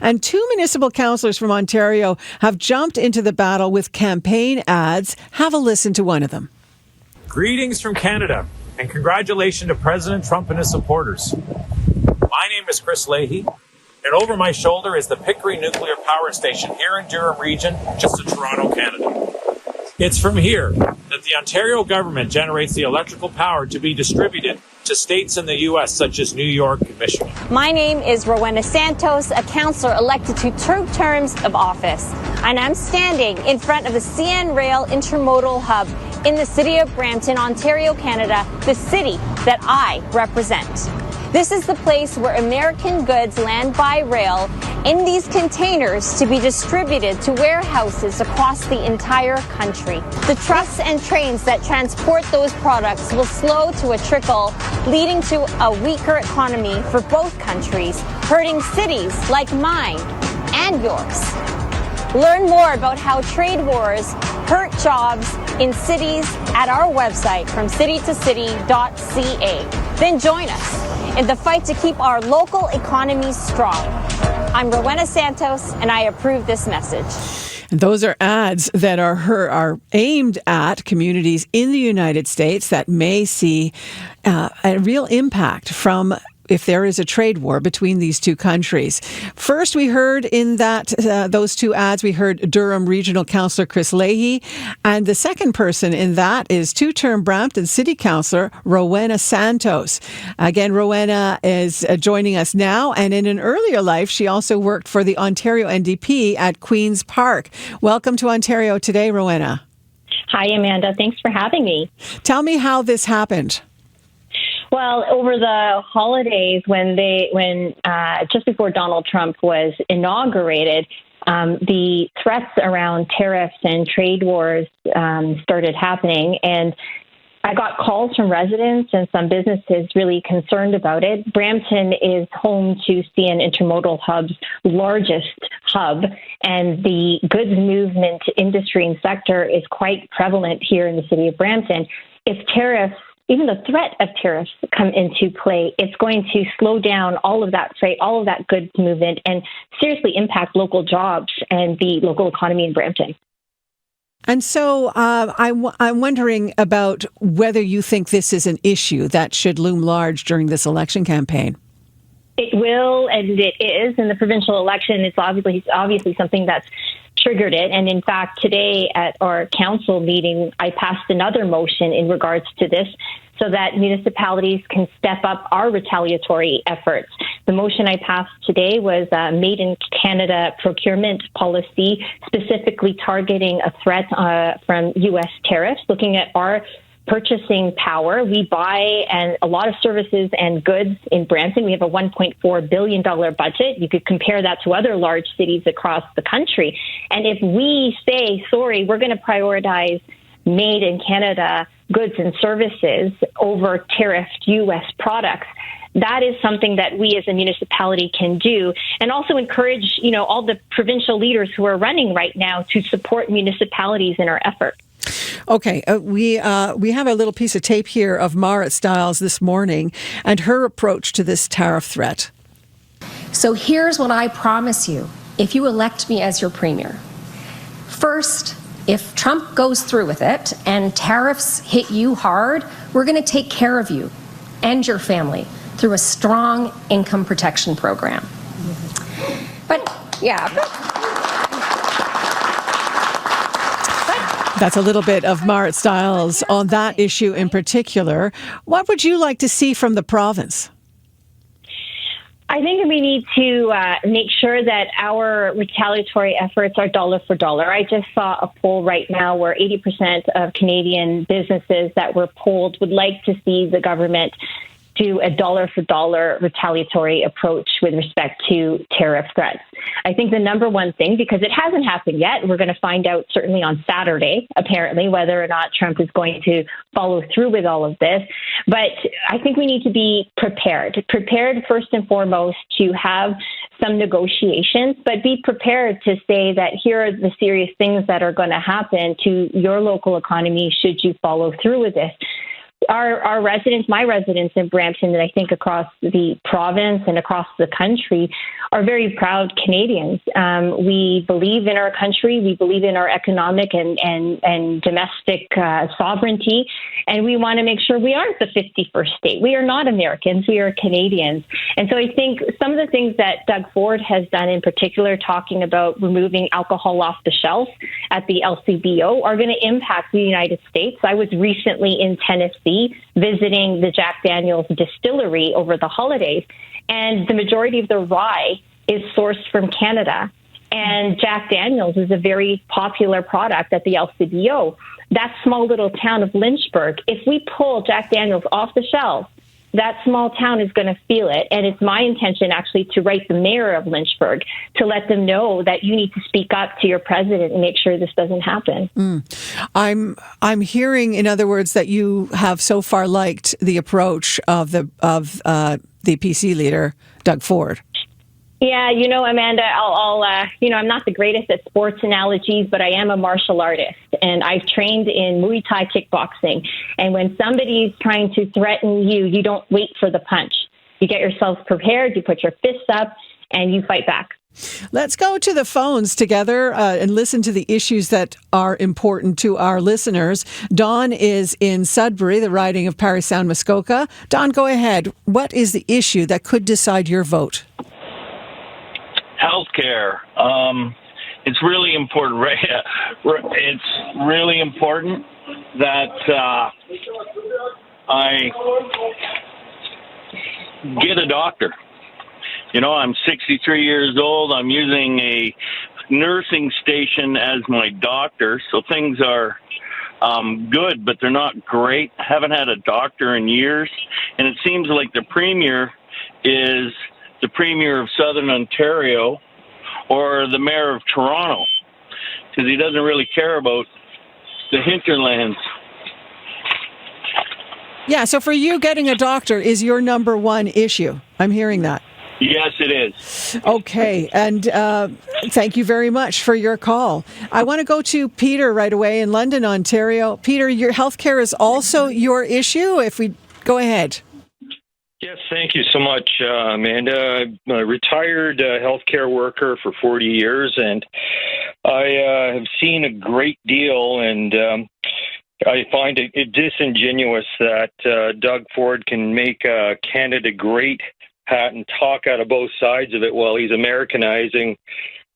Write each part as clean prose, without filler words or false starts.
And two municipal councillors from Ontario have jumped into the battle with campaign ads. Have a listen to one of them. Greetings from Canada, and congratulations to President Trump and his supporters. My name is Chris Leahy, and over my shoulder is the Pickering Nuclear Power Station here in Durham Region, just to Toronto, Canada. It's from here that the Ontario government generates the electrical power to be distributed to states in the U.S. such as New York and Michigan. My name is Rowena Santos, a councillor elected to 2 terms of office, and I'm standing in front of the CN Rail Intermodal Hub in the city of Brampton, Ontario, Canada, the city that I represent. This is the place where American goods land by rail in these containers to be distributed to warehouses across the entire country. The trucks and trains that transport those products will slow to a trickle, leading to a weaker economy for both countries, hurting cities like mine and yours. Learn more about how trade wars hurt jobs in cities at our website from citytocity.ca. Then join us in the fight to keep our local economies strong. I'm Rowena Santos, and I approve this message. And those are ads that are aimed at communities in the United States that may see a real impact from if there is a trade war between these two countries. First, we heard in those two ads, we heard Durham Regional Councillor Chris Leahy, and the second person in that is 2-term Brampton City Councillor Rowena Santos. Again, Rowena is joining us now, and in an earlier life, she also worked for the Ontario NDP at Queen's Park. Welcome to Ontario today, Rowena. Hi, Amanda. Thanks for having me. Tell me how this happened. Well, over the holidays, when just before Donald Trump was inaugurated, the threats around tariffs and trade wars started happening, and I got calls from residents and some businesses really concerned about it. Brampton is home to CN Intermodal Hub's largest hub, and the goods movement industry and sector is quite prevalent here in the city of Brampton. If tariffs, even the threat of tariffs, come into play, it's going to slow down all of that freight, all of that goods movement, and seriously impact local jobs and the local economy in Brampton. And so I'm wondering about whether you think this is an issue that should loom large during this election campaign. It will, and it is. In the provincial election, it's obviously something that's triggered it. And in fact, today at our council meeting, I passed another motion in regards to this so that municipalities can step up our retaliatory efforts. The motion I passed today was Made in Canada procurement policy, specifically targeting a threat from U.S. tariffs, looking at our purchasing power. We buy a lot of services and goods in Brampton. We have a $1.4 billion budget. You could compare that to other large cities across the country. And if we say, sorry, we're going to prioritize made in Canada goods and services over tariffed U.S. products, that is something that we as a municipality can do, and also encourage, all the provincial leaders who are running right now to support municipalities in our effort. Okay, we have a little piece of tape here of Marit Stiles this morning and her approach to this tariff threat. So here's what I promise you if you elect me as your premier. First, if Trump goes through with it and tariffs hit you hard, we're going to take care of you and your family through a strong income protection program. That's a little bit of Marit Stiles on that issue in particular. What would you like to see from the province? I think we need to make sure that our retaliatory efforts are dollar for dollar. I just saw a poll right now where 80% of Canadian businesses that were polled would like to see the government do a dollar for dollar retaliatory approach with respect to tariff threats. I think the number one thing, because it hasn't happened yet, we're going to find out certainly on Saturday, apparently, whether or not Trump is going to follow through with all of this. But I think we need to be prepared first and foremost to have some negotiations, but be prepared to say that here are the serious things that are going to happen to your local economy should you follow through with this. our residents, my residents in Brampton, and I think across the province and across the country, are very proud Canadians. We believe in our country. We believe in our economic and domestic sovereignty. And we want to make sure we aren't the 51st state. We are not Americans. We are Canadians. And so I think some of the things that Doug Ford has done, in particular, talking about removing alcohol off the shelf at the LCBO, are going to impact the United States. I was recently in Tennessee visiting the Jack Daniel's distillery over the holidays, and the majority of the rye is sourced from Canada. And Jack Daniel's is a very popular product at the LCBO. That small little town of Lynchburg, if we pull Jack Daniel's off the shelf, that small town is going to feel it. And it's my intention, actually, to write the mayor of Lynchburg to let them know that you need to speak up to your president and make sure this doesn't happen. I'm hearing, in other words, that you have so far liked the approach of the PC leader, Doug Ford. Yeah, Amanda, I'm not the greatest at sports analogies, but I am a martial artist, and I've trained in Muay Thai kickboxing. And when somebody's trying to threaten you, you don't wait for the punch. You get yourself prepared, you put your fists up, and you fight back. Let's go to the phones together and listen to the issues that are important to our listeners. Don is in Sudbury, the riding of Parry Sound Muskoka. Don, go ahead. What is the issue that could decide your vote? Healthcare. It's really important. It's really important that I get a doctor. I'm 63 years old. I'm using a nursing station as my doctor, so things are good, but they're not great. Haven't had a doctor in years, and it seems like the premier is the Premier of Southern Ontario or the Mayor of Toronto, because he doesn't really care about the hinterlands. Yeah, so for you, getting a doctor is your number one issue. I'm hearing that. Yes, it is. Okay, and thank you very much for your call. I want to go to Peter right away in London, Ontario. Peter, your healthcare is also your issue. If we go ahead. Yes, thank you so much, Amanda. I'm a retired healthcare worker for 40 years, and I have seen a great deal, and I find it disingenuous that Doug Ford can make Canada great hat and talk out of both sides of it while he's Americanizing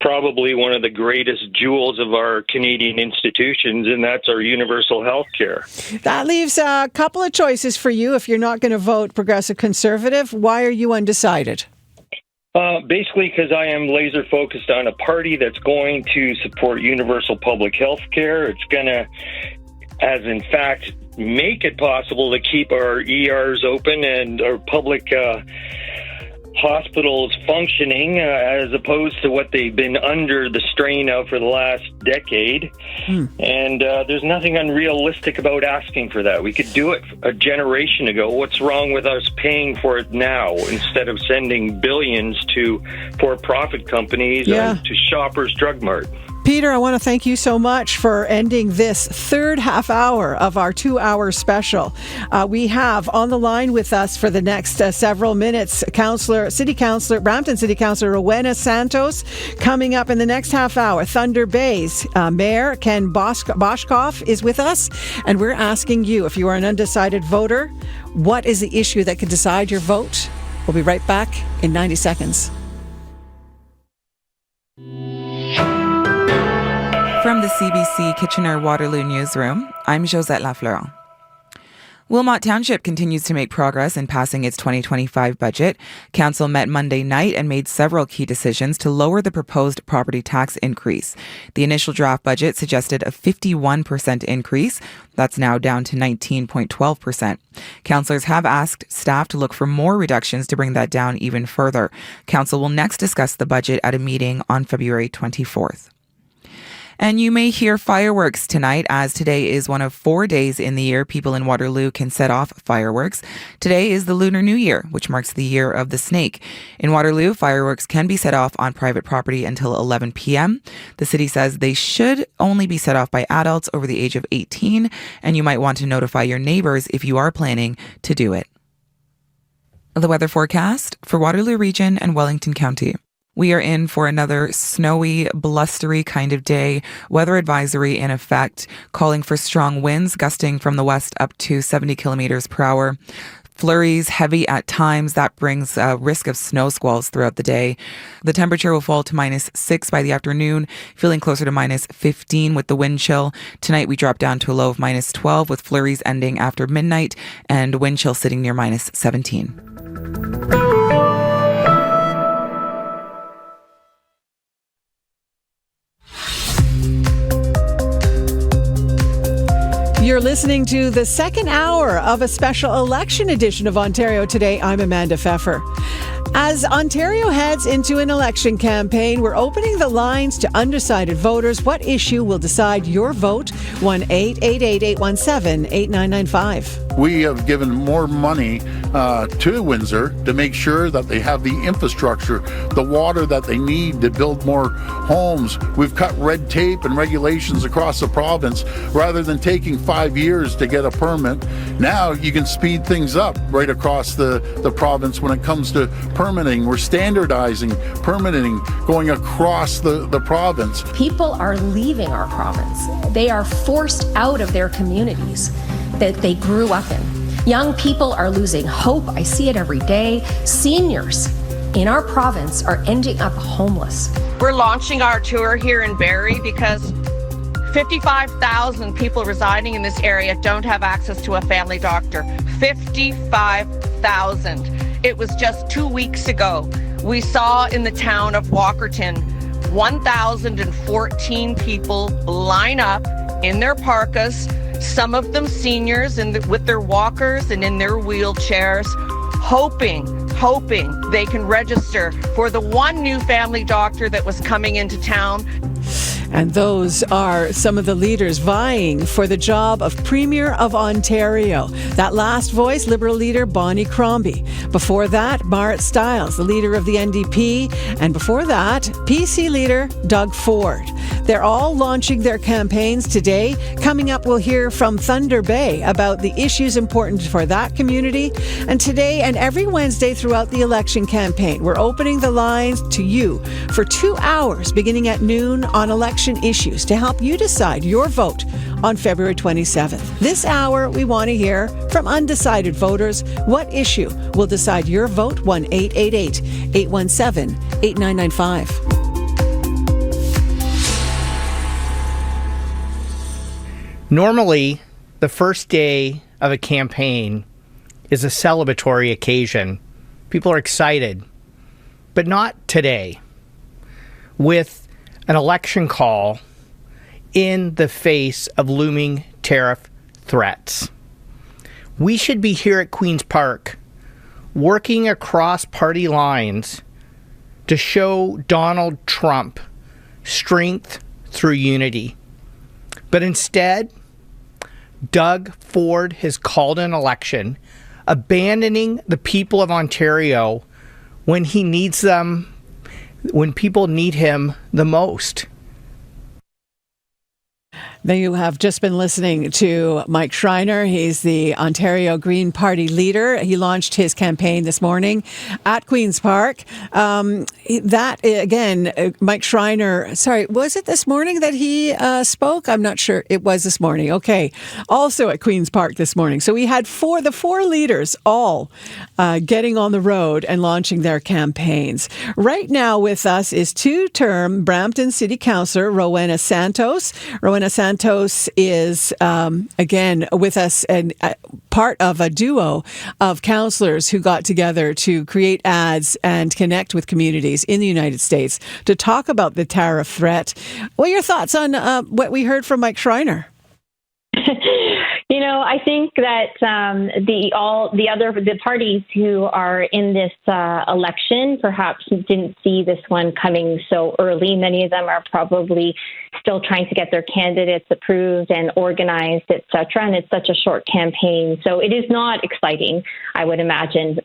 probably one of the greatest jewels of our Canadian institutions, and that's our universal health care. That leaves a couple of choices for you if you're not going to vote Progressive Conservative. Why are you undecided? Basically because I am laser focused on a party that's going to support universal public health care. It's going to, as in fact, make it possible to keep our ERs open and our public hospitals functioning as opposed to what they've been under the strain of for the last decade. And there's nothing unrealistic about asking for that. We could do it a generation ago. What's wrong with us paying for it now instead of sending billions to for-profit companies and to Shoppers Drug Mart? Peter, I want to thank you so much for ending this third half hour of our 2-hour special. We have on the line with us for the next several minutes, Brampton City Councillor Rowena Santos. Coming up in the next half hour, Thunder Bay's Mayor Ken Boshkoff is with us, and we're asking you, if you are an undecided voter, what is the issue that could decide your vote? We'll be right back in 90 seconds. From the CBC Kitchener-Waterloo newsroom, I'm Josette Lafleur. Wilmot Township continues to make progress in passing its 2025 budget. Council met Monday night and made several key decisions to lower the proposed property tax increase. The initial draft budget suggested a 51% increase. That's now down to 19.12%. Councillors have asked staff to look for more reductions to bring that down even further. Council will next discuss the budget at a meeting on February 24th. And you may hear fireworks tonight, as today is one of 4 days in the year people in Waterloo can set off fireworks. Today is the Lunar New Year, which marks the year of the snake. In Waterloo, fireworks can be set off on private property until 11 p.m. The city says they should only be set off by adults over the age of 18, and you might want to notify your neighbors if you are planning to do it. The weather forecast for Waterloo Region and Wellington County. We are in for another snowy, blustery kind of day. Weather advisory in effect, calling for strong winds gusting from the west up to 70 kilometers per hour. Flurries heavy at times. That brings a risk of snow squalls throughout the day. The temperature will fall to -6 by the afternoon, feeling closer to -15 with the wind chill. Tonight we drop down to a low of -12 with flurries ending after midnight and wind chill sitting near -17. You're listening to the second hour of a special election edition of Ontario Today. I'm Amanda Pfeffer. As Ontario heads into an election campaign, we're opening the lines to undecided voters. What issue will decide your vote? 1-888-817-8995. We have given more money to Windsor to make sure that they have the infrastructure, the water that they need to build more homes. We've cut red tape and regulations across the province. Rather than taking 5 years to get a permit, now you can speed things up right across the province when it comes to permitting. We're standardizing permitting going across the province. People are leaving our province. They are forced out of their communities that they grew up in. Young people are losing hope. I see it every day. Seniors in our province are ending up homeless. We're launching our tour here in Barrie because 55,000 people residing in this area don't have access to a family doctor. 55,000. It was just 2 weeks ago. We saw in the town of Walkerton 1,014 people line up in their parkas, some of them seniors with their walkers and in their wheelchairs, hoping they can register for the one new family doctor that was coming into town. And those are some of the leaders vying for the job of Premier of Ontario. That last voice, Liberal leader Bonnie Crombie. Before that, Marit Stiles, the leader of the NDP. And before that, PC leader Doug Ford. They're all launching their campaigns today. Coming up, we'll hear from Thunder Bay about the issues important for that community. And today and every Wednesday throughout the election campaign, we're opening the lines to you for 2 hours beginning at noon on election issues to help you decide your vote on February 27th. This hour, we want to hear from undecided voters. What issue will decide your vote? 1-888-817-8995. Normally, the first day of a campaign is a celebratory occasion. People are excited, but not today. With an election call in the face of looming tariff threats. We should be here at Queen's Park working across party lines to show Donald Trump strength through unity. But instead, Doug Ford has called an election, abandoning the people of Ontario when he needs them, when people need him the most. Now you have just been listening to Mike Schreiner. He's the Ontario Green Party leader. He launched his campaign this morning at Queen's Park. Mike Schreiner, sorry, was it this morning that he spoke? I'm not sure. It was this morning. Okay. Also at Queen's Park this morning. So we had the four leaders all getting on the road and launching their campaigns. Right now with us is two-term Brampton City Councillor Rowena Santos. Rowena Santos is, again, with us and part of a duo of councillors who got together to create ads and connect with communities in the United States to talk about the tariff threat. What are your thoughts on what we heard from Mike Schreiner? I think that the parties who are in this election perhaps didn't see this one coming so early. Many of them are probably still trying to get their candidates approved and organized, et cetera. And it's such a short campaign. So it is not exciting, I would imagine,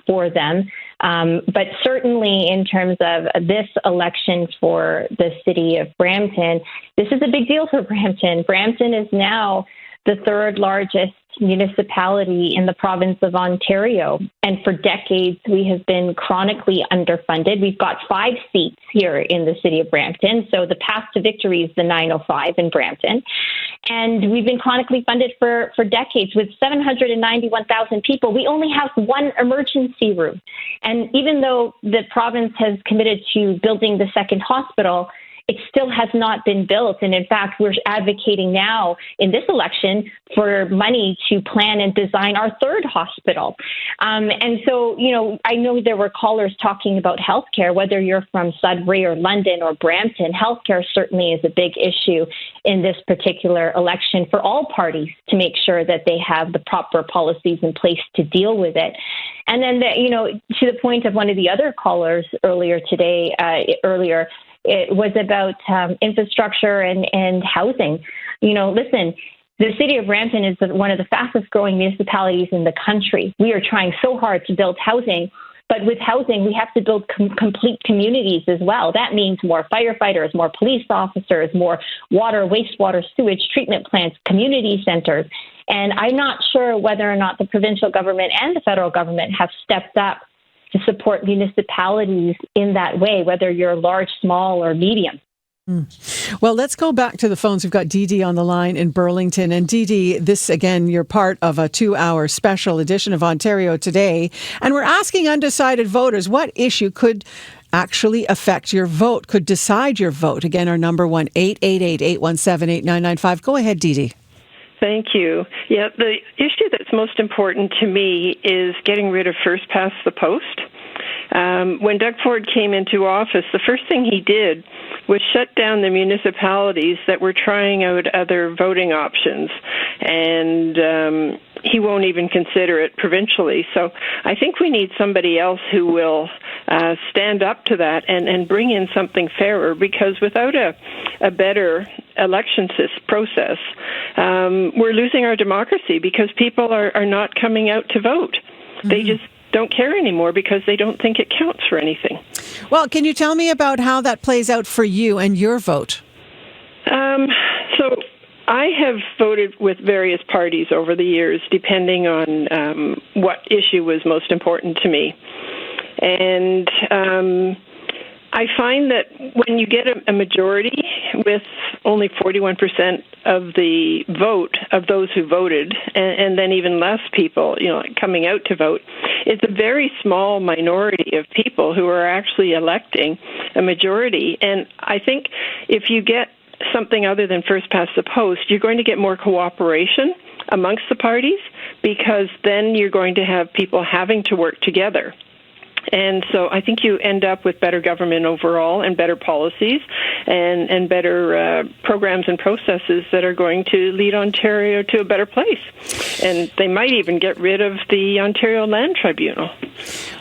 for them. But certainly in terms of this election for the city of Brampton, this is a big deal for Brampton. Brampton is now the third largest municipality in the province of Ontario. And for decades, we have been chronically underfunded. We've got 5 seats here in the city of Brampton. So the path to victory is the 905 in Brampton. And we've been chronically funded for decades. With 791,000 people, we only have 1 emergency room. And even though the province has committed to building the second hospital, it still has not been built. And in fact, we're advocating now in this election for money to plan and design our third hospital. And so, I know there were callers talking about healthcare, whether you're from Sudbury or London or Brampton. Healthcare certainly is a big issue in this particular election for all parties to make sure that they have the proper policies in place to deal with it. And then, to the point of one of the other callers earlier today, it was about infrastructure and housing. Listen, the city of Brampton is one of the fastest growing municipalities in the country. We are trying so hard to build housing, but with housing, we have to build complete communities as well. That means more firefighters, more police officers, more water, wastewater, sewage treatment plants, community centers. And I'm not sure whether or not the provincial government and the federal government have stepped up to support municipalities in that way, whether you're large, small, or medium. Well, let's go back to the phones. We've got Dee Dee on the line in Burlington. And Dee Dee, this, again, you're part of a 2-hour special edition of Ontario Today. And we're asking undecided voters, what issue could actually affect your vote, could decide your vote? Again, our number 1-888-817-8995. Go ahead, Dee Dee. Thank you. Yeah, the issue that's most important to me is getting rid of first past the post. When Doug Ford came into office, the first thing he did was shut down the municipalities that were trying out other voting options, and he won't even consider it provincially. So I think we need somebody else who will stand up to that and bring in something fairer, because without a better election process, we're losing our democracy because people are not coming out to vote. Mm-hmm. They just don't care anymore because they don't think it counts for anything. Well, can you tell me about how that plays out for you and your vote? So I have voted with various parties over the years, depending on what issue was most important to me. And I find that when you get a majority with only 41% of the vote of those who voted, and then even less people, coming out to vote, it's a very small minority of people who are actually electing a majority. And I think if you get something other than first past the post, you're going to get more cooperation amongst the parties, because then you're going to have people having to work together. And so I think you end up with better government overall and better policies and better programs and processes that are going to lead Ontario to a better place. And they might even get rid of the Ontario Land Tribunal.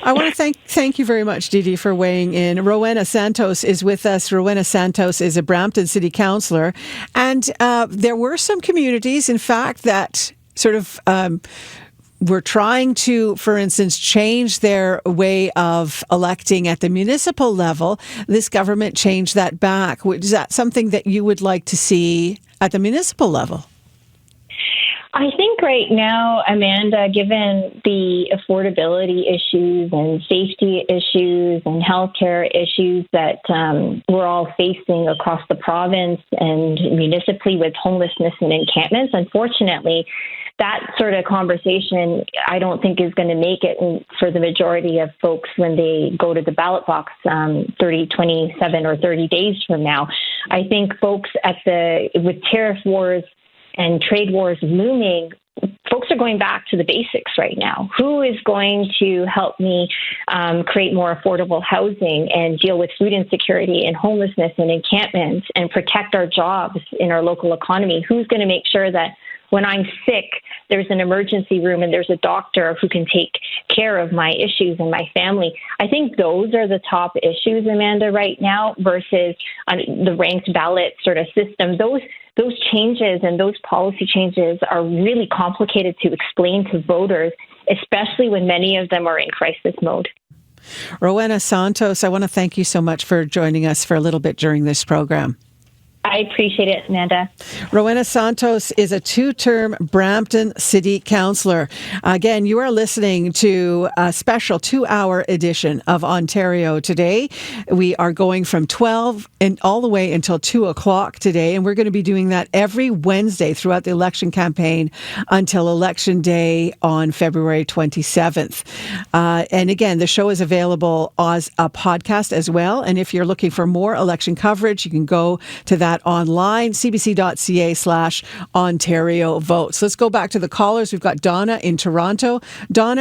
I want to thank you very much, Dee Dee, for weighing in. Rowena Santos is with us. Rowena Santos is a Brampton City Councillor. And there were some communities, in fact, that sort of were trying to, for instance, change their way of electing at the municipal level. This government changed that back. Is that something that you would like to see at the municipal level? I think right now, Amanda, given the affordability issues and safety issues and healthcare issues that we're all facing across the province and municipally with homelessness and encampments, unfortunately, that sort of conversation, I don't think is going to make it for the majority of folks when they go to the ballot box 27 or 30 days from now. I think folks with tariff wars and trade wars looming, folks are going back to the basics right now. Who is going to help me create more affordable housing and deal with food insecurity and homelessness and encampments and protect our jobs in our local economy? Who's going to make sure that when I'm sick, there's an emergency room and there's a doctor who can take care of my issues and my family. I think those are the top issues, Amanda, right now, versus the ranked ballot sort of system. Those changes and those policy changes are really complicated to explain to voters, especially when many of them are in crisis mode. Rowena Santos, I want to thank you so much for joining us for a little bit during this program. I appreciate it, Amanda. Rowena Santos is a 2-term Brampton City Councillor. Again, you are listening to a special 2-hour edition of Ontario Today. We are going from 12 and all the way until 2 o'clock today, and we're going to be doing that every Wednesday throughout the election campaign until Election Day on February 27th. And again, the show is available as a podcast as well. And if you're looking for more election coverage, you can go to that online, cbc.ca/Ontario Votes. Let's go back to the callers. We've got Donna in Toronto. Donna,